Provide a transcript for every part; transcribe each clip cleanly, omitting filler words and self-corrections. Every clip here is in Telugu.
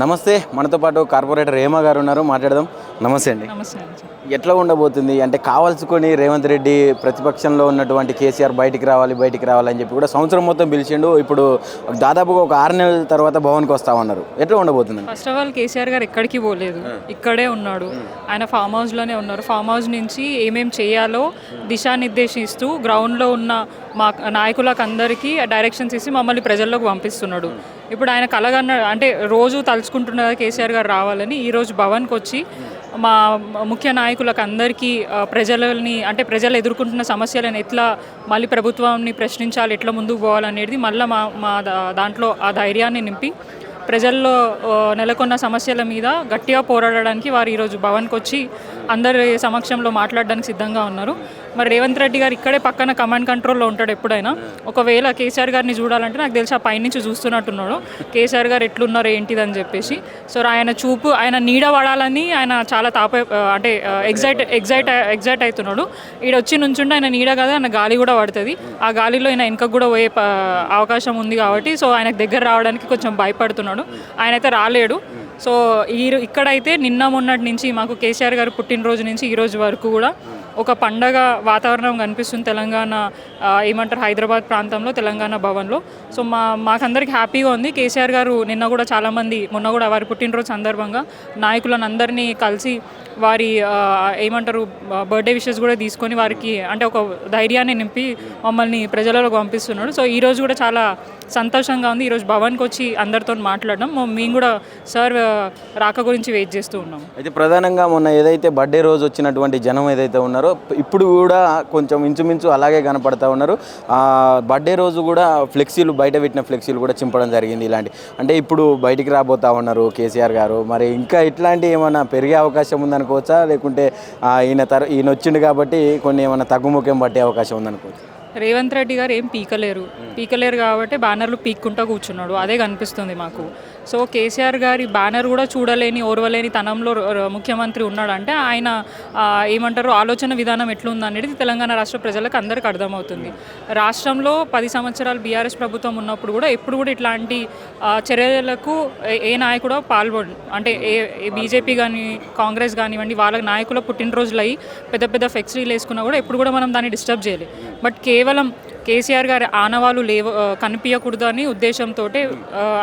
నమస్తే, మనతో పాటు కార్పొరేటర్ హేమ గారు ఉన్నారు, మాట్లాడదాం. నమస్తే అండి. నమస్తే అండి. ఎట్లా ఉండబోతుంది అంటే కావాల్సుకొని రేవంత్ రెడ్డి ప్రతిపక్షంలో ఉన్నటువంటి కేసీఆర్ బయటికి రావాలని చెప్పి కూడా సంవత్సరం మొత్తం పిలిచిండు. ఇప్పుడు దాదాపుగా ఒక 6 నెలల తర్వాత భవన్కి వస్తామన్నారు. ఎట్లా ఉండబోతుంది? ఫస్ట్ ఆఫ్ ఆల్ కేసీఆర్ గారు ఎక్కడికి పోలేదు, ఇక్కడే ఉన్నాడు. ఆయన ఫామ్ హౌస్లోనే ఉన్నారు. ఫామ్ హౌస్ నుంచి ఏమేం చేయాలో దిశానిర్దేశిస్తూ గ్రౌండ్లో ఉన్న మా నాయకులకు అందరికీ డైరెక్షన్స్ ఇచ్చి మమ్మల్ని ప్రజల్లోకి పంపిస్తున్నాడు. ఇప్పుడు ఆయన కలగన్న అంటే రోజు తలుచుకుంటున్నదా కేసీఆర్ గారు రావాలని ఈరోజు భవన్కి వచ్చి మా ముఖ్య నాయకులకు అందరికీ ప్రజలు ఎదుర్కొంటున్న సమస్యలను ఎట్లా మళ్ళీ ప్రభుత్వాన్ని ప్రశ్నించాలి, ఎట్లా ముందుకు పోవాలనేది మళ్ళీ మా దాంట్లో ఆ ధైర్యాన్ని నింపి ప్రజల్లో నెలకొన్న సమస్యల మీద గట్టిగా పోరాడడానికి వారు ఈరోజు భవన్కి వచ్చి అందరి సమక్షంలో మాట్లాడడానికి సిద్ధంగా ఉన్నారు. మరి రేవంత్ రెడ్డి గారు ఇక్కడే పక్కన కమాండ్ కంట్రోల్లో ఉంటాడు ఎప్పుడైనా. ఒకవేళ కేసీఆర్ గారిని చూడాలంటే నాకు తెలిసి ఆ పైనుంచి చూస్తున్నట్టున్నాడు కేసీఆర్ గారు ఎట్లున్నారు ఏంటిదని చెప్పేసి. సో ఆయన నీడ పడాలని ఆయన చాలా ఎగ్జైట్ అవుతున్నాడు. ఈడ వచ్చి నుంచుంటే ఆయన నీడ కదా, ఆయన గాలి కూడా పడుతుంది. ఆ గాలిలో ఆయన వెనకకు కూడా పోయే అవకాశం ఉంది కాబట్టి సో ఆయనకు దగ్గర రావడానికి కొంచెం భయపడుతున్నాడు. ఆయన అయితే రాలేడు. సో ఇక్కడైతే నిన్న మొన్నటి నుంచి మాకు కేసీఆర్ గారు పుట్టినరోజు నుంచి ఈ రోజు వరకు కూడా ఒక పండగ వాతావరణం కనిపిస్తుంది తెలంగాణ హైదరాబాద్ ప్రాంతంలో తెలంగాణ భవన్లో. సో మాకందరికి హ్యాపీగా ఉంది. కేసీఆర్ గారు నిన్న కూడా చాలామంది మొన్న కూడా వారి పుట్టినరోజు సందర్భంగా నాయకులను అందరినీ కలిసి వారి బర్త్డే విషెస్ కూడా తీసుకొని వారికి అంటే ఒక ధైర్యాన్ని నింపి మమ్మల్ని ప్రజలలోకి పంపిస్తున్నాడు. సో ఈరోజు కూడా చాలా సంతోషంగా ఉంది. ఈరోజు భవన్కి వచ్చి అందరితో మాట్లాడడం, మేము కూడా సార్ రాక గురించి వెయిట్ చేస్తూ ఉన్నాం. అయితే ప్రధానంగా మొన్న ఏదైతే బర్త్డే రోజు వచ్చినటువంటి జనం ఏదైతే ఉన్నారో ఇప్పుడు కూడా కొంచెం ఇంచుమించు అలాగే కనపడతా ఉన్నారు. బర్త్డే రోజు కూడా బయట పెట్టిన ఫ్లెక్సీలు కూడా చింపడం జరిగింది. అంటే ఇప్పుడు బయటికి రాబోతా ఉన్నారు కేసీఆర్ గారు. మరి ఇంకా ఇట్లాంటి ఏమైనా పెరిగే అవకాశం ఉందనుకోవచ్చా, లేకుంటే ఈయన వచ్చిండు కాబట్టి కొన్ని ఏమైనా తగ్గుముఖం పట్టే అవకాశం ఉందనుకోవచ్చు? రేవంత్ రెడ్డి గారు ఏం పీకలేరు కాబట్టి బ్యానర్లు పీక్కుంటూ కూర్చున్నాడు, అదే కనిపిస్తుంది మాకు. సో కేసీఆర్ గారి బ్యానర్ కూడా ఓర్వలేని తనంలో ముఖ్యమంత్రి ఉన్నాడంటే ఆయన ఆలోచన విధానం ఎట్లుందనేది తెలంగాణ రాష్ట్ర ప్రజలకు అందరికీ అర్థమవుతుంది. రాష్ట్రంలో 10 సంవత్సరాలు బీఆర్ఎస్ ప్రభుత్వం ఉన్నప్పుడు కూడా ఎప్పుడు కూడా ఇట్లాంటి చర్యలకు ఏ నాయకుడో అంటే బీజేపీ కానీ కాంగ్రెస్ కానివ్వండి వాళ్ళ నాయకుల పుట్టినరోజులు అయ్యి పెద్ద ఫ్లెక్సీలు వేసుకున్నా కూడా ఎప్పుడు కూడా మనం దాన్ని డిస్టర్బ్ చేయలేదు. బట్ కేవలం కేసీఆర్ గారి ఆనవాళ్ళు కనిపించకూడదు అని ఉద్దేశంతో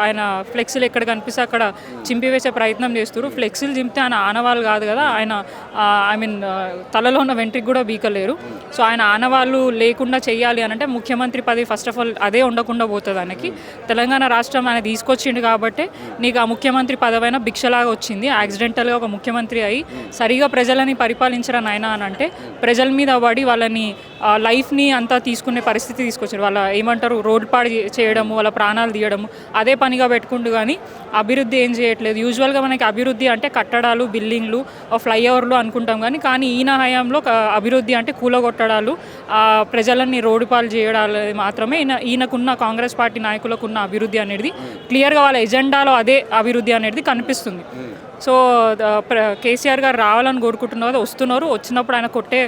ఆయన ఫ్లెక్సీలు ఎక్కడ కనిపిస్తే అక్కడ చింపివేసే ప్రయత్నం చేస్తారు. ఫ్లెక్సీలు చింపితే ఆయన ఆనవాళ్ళు కాదు కదా, ఆయన తలలో ఉన్న వెంట్రికి కూడా బీకలేరు. సో ఆయన ఆనవాళ్ళు లేకుండా చేయాలి అని అంటే ముఖ్యమంత్రి పదవి ఫస్ట్ ఆఫ్ ఆల్ అదే ఉండకుండా పోతుంది. ఆయనకి తెలంగాణ రాష్ట్రం ఆయన తీసుకొచ్చిండు కాబట్టి నీకు ఆ ముఖ్యమంత్రి పదవైన భిక్షలాగా వచ్చింది. యాక్సిడెంటల్గా ఒక ముఖ్యమంత్రి అయి సరిగా ప్రజలని పరిపాలించరా నాయన అని అంటే ప్రజల మీద పడి వాళ్ళని లైఫ్ని అంతా తీసుకునే పరిస్థితి తీసుకొచ్చారు. వాళ్ళ రోడ్ పాడు చేయడము, వాళ్ళ ప్రాణాలు తీయడము అదే పనిగా పెట్టుకుంటూ కానీ అభివృద్ధి ఏం చేయట్లేదు. యూజువల్గా మనకి అభివృద్ధి అంటే కట్టడాలు, బిల్డింగ్లు, ఫ్లైఓవర్లు అనుకుంటాం కానీ ఈయన హయాంలో అభివృద్ధి అంటే కూలగొట్టడాలు, ప్రజలని రోడ్డు పాలు చేయడాలు మాత్రమే ఈయనకున్న కాంగ్రెస్ పార్టీ నాయకులకున్న అభివృద్ధి అనేది క్లియర్గా వాళ్ళ ఎజెండాలో అదే అభివృద్ధి అనేది కనిపిస్తుంది. సో కేసీఆర్ గారు రావాలని కోరుకుంటున్నారు, వస్తున్నారు. వచ్చినప్పుడు ఆయన కొట్టే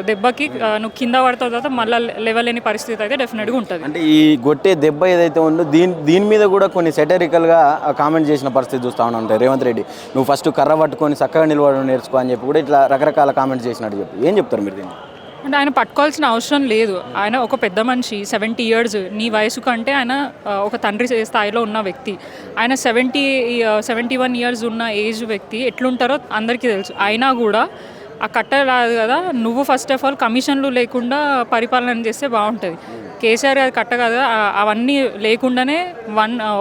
దెబ్బకి నువ్వు కింద పడతావు తర్వాత మళ్ళీ లేవలేని పరిస్థితి అయితే డెఫినెట్గా ఉంటుంది. అంటే ఈ కొట్టే దెబ్బ ఏదైతే ఉందో దీని మీద కూడా కొన్ని సెటరికల్గా కామెంట్ చేసిన పరిస్థితి చూస్తూ ఉంటాయి. రేవంత్ రెడ్డి నువ్వు ఫస్ట్ కర్ర పట్టుకొని చక్కగా నిలబడడం నేర్చుకో అని చెప్పి కూడా ఇట్లా రకరకాల కామెంట్స్ చేసినట్టు చెప్పి ఏం చెప్తారు మీరు దీన్ని? అంటే ఆయన పట్టుకోవాల్సిన అవసరం లేదు. ఆయన ఒక పెద్ద మనిషి, 70 years నీ వయసు కంటే ఆయన ఒక తండ్రి స్థాయిలో ఉన్న వ్యక్తి. ఆయన 71 years ఉన్న ఏజ్ వ్యక్తి ఎట్లుంటారో అందరికీ తెలుసు. అయినా కూడా ఆ కట్ట రాదు కదా, నువ్వు ఫస్ట్ ఆఫ్ ఆల్ కమిషన్లు లేకుండా పరిపాలన చేస్తే బాగుంటుంది. కేసీఆర్ గారి కట్ట కదా, అవన్నీ లేకుండానే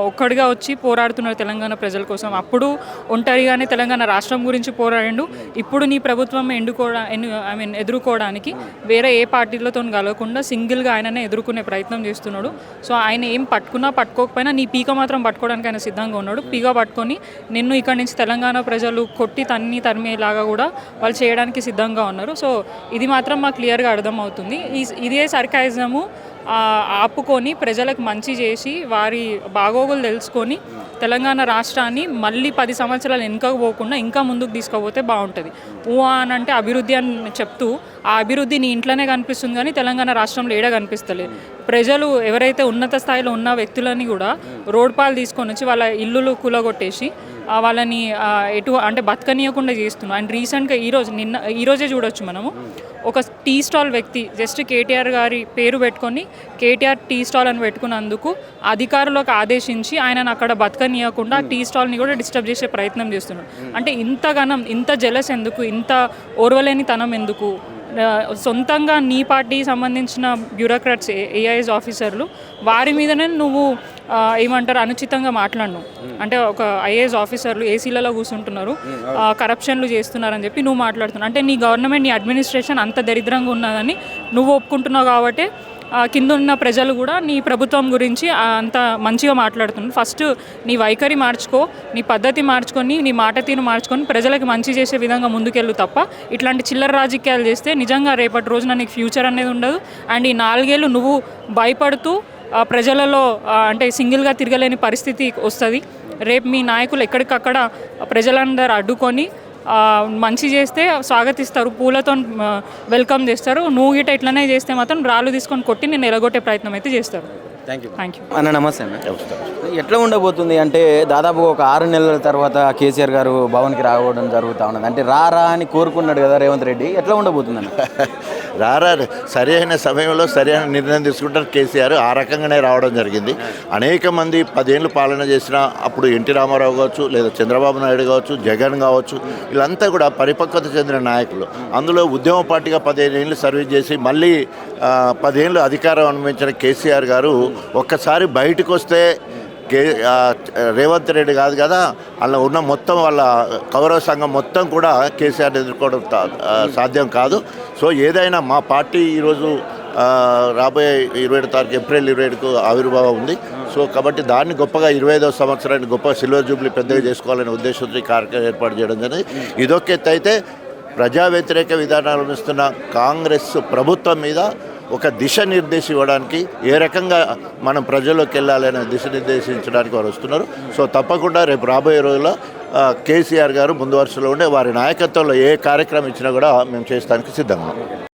ఒక్కడిగా వచ్చి పోరాడుతున్నారు తెలంగాణ ప్రజల కోసం. అప్పుడు ఒంటరిగానే తెలంగాణ రాష్ట్రం గురించి పోరాడిండు. ఇప్పుడు నీ ప్రభుత్వం ఎదుర్కోవడానికి వేరే ఏ పార్టీలతో కలగకుండా సింగిల్గా ఆయననే ఎదుర్కొనే ప్రయత్నం చేస్తున్నాడు. సో ఆయన ఏం పట్టుకోకపోయినా నీ పీక మాత్రం పట్టుకోవడానికి ఆయన సిద్ధంగా ఉన్నాడు. పీక పట్టుకొని నిన్ను ఇక్కడి నుంచి తెలంగాణ ప్రజలు కొట్టి తరిమేలాగా కూడా వాళ్ళు చేయడానికి సిద్ధంగా ఉన్నారు. సో ఇది మాత్రం మాకు క్లియర్గా అర్థమవుతుంది. ఇదే సర్కాయిజము ఆపుకొని ప్రజలకు మంచి చేసి వారి బాగోగులు తెలుసుకొని తెలంగాణ రాష్ట్రాన్ని మళ్ళీ 10 సంవత్సరాలు వెనుకకు పోకుండా ఇంకా ముందుకు తీసుకుపోతే బాగుంటుంది. అని అంటే అభివృద్ధి అని చెప్తూ ఆ అభివృద్ధి నీ ఇంట్లోనే కనిపిస్తుంది కానీ తెలంగాణ రాష్ట్రంలో ఏడా కనిపిస్తలేదు. ప్రజలు ఎవరైతే ఉన్నత స్థాయిలో ఉన్న వ్యక్తులని కూడా రోడ్ పాలు తీసుకొని వచ్చి వాళ్ళ ఇల్లులు కూలగొట్టేసి వాళ్ళని అంటే బతకనీయకుండా చేస్తున్నాం. అండ్ రీసెంట్గా ఈరోజే చూడొచ్చు మనము ఒక టీ స్టాల్ వ్యక్తి జస్ట్ కేటీఆర్ గారి పేరు పెట్టుకొని కేటీఆర్ టీ స్టాల్ అని పెట్టుకున్నందుకు అధికారులకు ఆదేశించి ఆయనను అక్కడ బతకనీయకుండా టీ స్టాల్ని కూడా డిస్టర్బ్ చేసే ప్రయత్నం చేస్తున్నాడు. అంటే ఇంత జెలస్ ఎందుకు, ఇంత ఓర్వలేనితనం ఎందుకు? సొంతంగా నీ పార్టీకి సంబంధించిన బ్యూరోక్రాట్స్ ఏఐఎస్ ఆఫీసర్లు వారి మీదనే నువ్వు ఏమంటారు అనుచితంగా మాట్లాడను. అంటే ఒక ఐఏఎస్ ఆఫీసర్లు ఏసీలలో కూర్చుంటున్నారు, కరప్షన్లు చేస్తున్నారని చెప్పి నువ్వు మాట్లాడుతున్నావు. అంటే నీ గవర్నమెంట్, నీ అడ్మినిస్ట్రేషన్ అంత దరిద్రంగా ఉన్నదని నువ్వు ఒప్పుకుంటున్నావు కాబట్టి కింద ఉన్న ప్రజలు కూడా నీ ప్రభుత్వం గురించి అంత మంచిగా మాట్లాడుతున్నారు. ఫస్ట్ నీ వైఖరి మార్చుకో, నీ పద్ధతి మార్చుకొని, నీ మాట తీరు మార్చుకొని ప్రజలకు మంచి చేసే విధంగా ముందుకెళ్ళు తప్ప ఇట్లాంటి చిల్లర రాజకీయాలు చేస్తే నిజంగా రేపటి రోజున నీకు ఫ్యూచర్ అనేది ఉండదు. అండ్ ఈ 4 ఏళ్ళు నువ్వు భయపడుతూ ప్రజలలో అంటే సింగిల్గా తిరగలేని పరిస్థితి వస్తుంది. రేపు మీ నాయకులు ఎక్కడికక్కడ ప్రజలందరూ అడ్డుకొని మంచి చేస్తే స్వాగతిస్తారు, పూలతో వెల్కమ్ చేస్తారు. నువ్వు గిట్ట ఇట్లనే చేస్తే మాత్రం రాళ్ళు తీసుకొని కొట్టి నేను ఎలగొట్టే ప్రయత్నం అయితే చేస్తారు. Thank you. యూ అన్న నమస్తే అన్న. ఎట్లా ఉండబోతుంది అంటే దాదాపు ఒక 6 నెలల తర్వాత కేసీఆర్ గారు భవన్కి రావడం జరుగుతూ ఉన్నది. అంటే రా అని కోరుకున్నాడు కదా రేవంత్ రెడ్డి, ఎట్లా ఉండబోతుంది అన్న? రారా సరైన సమయంలో సరైన నిర్ణయం తీసుకుంటారు కేసీఆర్. ఆ రకంగానే రావడం జరిగింది. అనేక మంది 10 ఏళ్ళు పాలన చేసిన అప్పుడు ఎన్టీ రామారావు కావచ్చు, లేదా చంద్రబాబు నాయుడు కావచ్చు, జగన్ కావచ్చు, వీళ్ళంతా కూడా పరిపక్వత చెందిన నాయకులు. అందులో ఉద్యమ పార్టీగా 15 ఏళ్ళు సర్వీస్ చేసి మళ్ళీ 10 ఏళ్ళు అధికారం అనుభవించిన కేసీఆర్ గారు ఒక్కసారి బయటకు వస్తే రేవంత్ రెడ్డి కాదు కదా, అలా ఉన్న మొత్తం వాళ్ళ కౌరవ సంఘం మొత్తం కూడా కేసీఆర్ని ఎదుర్కోవడం సాధ్యం కాదు. సో ఏదైనా మా పార్టీ ఈరోజు రాబోయే 27 తారీఖు ఏప్రిల్ 27కు ఆవిర్భావం ఉంది. సో కాబట్టి దాన్ని గొప్పగా 25వ సంవత్సరాన్ని గొప్ప సిల్వర్ జూబ్లీ పెద్దగా చేసుకోవాలనే ఉద్దేశంతో ఈ కార్యక్రమం ఏర్పాటు చేయడం జరిగింది. ఇదొక ఎత్తు అయితే ప్రజా వ్యతిరేక విధానాలు ఇస్తున్న కాంగ్రెస్ ప్రభుత్వం మీద ఒక దిశ నిర్దేశం ఇవ్వడానికి, ఏ రకంగా మనం ప్రజల్లోకి వెళ్ళాలనే దిశ నిర్దేశించడానికి వారు వస్తున్నారు. సో తప్పకుండా రేపు రాబోయే రోజుల్లో కేసీఆర్ గారు ముందు వరుసలో ఉండే వారి నాయకత్వంలో ఏ కార్యక్రమం ఇచ్చినా కూడా మేము చేయడానికి సిద్ధంగా ఉన్నాం.